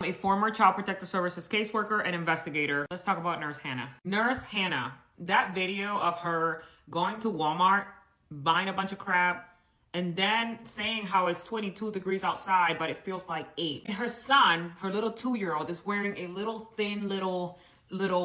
A former Child Protective Services caseworker and investigator. Let's talk about Nurse Hannah. Nurse Hannah, that video of her going to Walmart, buying a bunch of crap, and then saying how it's 22 degrees outside, but it feels like 8. And her son, her little 2-year-old, is wearing a little thin little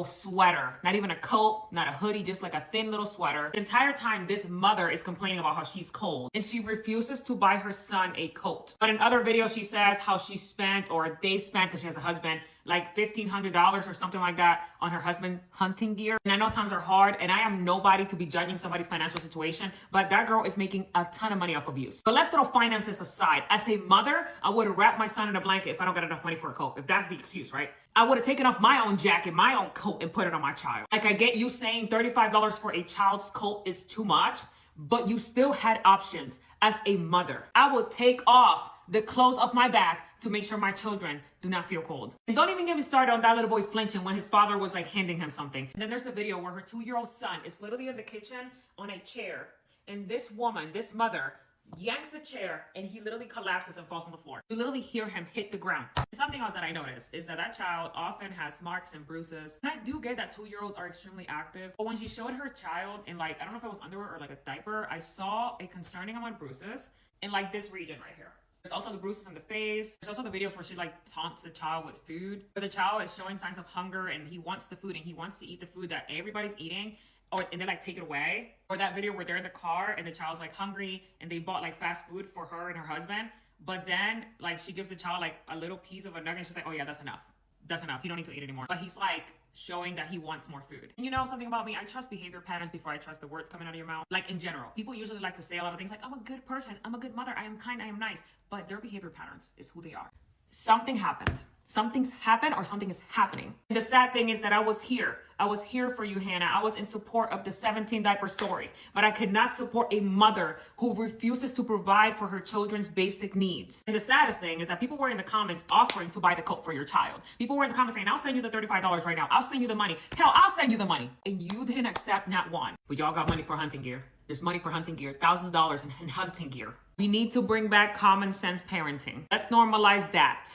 sweater, not even a coat, not a hoodie, just like a thin little sweater. The entire time this mother is complaining about how she's cold and she refuses to buy her son a coat. But in other videos she says how she spent, or they spent, because she has a husband, like $1,500 or something like that on her husband hunting gear. And I know times are hard and I am nobody to be judging somebody's financial situation, but that girl is making a ton of money off of use. But let's throw finances aside. As a mother, I would wrap my son in a blanket if I don't got enough money for a coat, if that's the excuse, right? I would have taken off my own jacket, my own coat, and put it on my child. Like, I get you saying $35 for a child's coat is too much, but you still had options. As a mother, I will take off the clothes off my back to make sure my children do not feel cold. And don't even get me started on that little boy flinching when his father was like handing him something. And then there's the video where her 2-year-old son is literally in the kitchen on a chair, and this woman, this mother, yanks the chair and he literally collapses and falls on the floor. You literally hear him hit the ground. Something else that I noticed is that that child often has marks and bruises. And I do get that 2-year-olds are extremely active, but when she showed her child in, like, I don't know if it was underwear or like a diaper, I saw a concerning amount of bruises in like this region right here. There's also the bruises in the face. There's also the videos where she like taunts the child with food, where the child is showing signs of hunger and he wants the food and he wants to eat the food that everybody's eating. And they like take it away. Or that video where they're in the car and the child's like hungry and they bought like fast food for her and her husband. But then like she gives the child like a little piece of a nugget. And she's like, oh yeah, that's enough. That's enough. You don't need to eat anymore. But he's like showing that he wants more food. And you know something about me? I trust behavior patterns before I trust the words coming out of your mouth. Like, in general, people usually like to say a lot of things like, I'm a good person, I'm a good mother, I am kind, I am nice. But their behavior patterns is who they are. Something happened. Something's happened or something is happening. And the sad thing is that I was here. I was here for you, Hannah. I was in support of the 17 diaper story, but I could not support a mother who refuses to provide for her children's basic needs. And the saddest thing is that people were in the comments offering to buy the coat for your child. People were in the comments saying, I'll send you the $35 right now. I'll send you the money. Hell, I'll send you the money. And you didn't accept not one. But y'all got money for hunting gear. There's money for hunting gear, thousands of dollars in hunting gear. We need to bring back common sense parenting. Let's normalize that.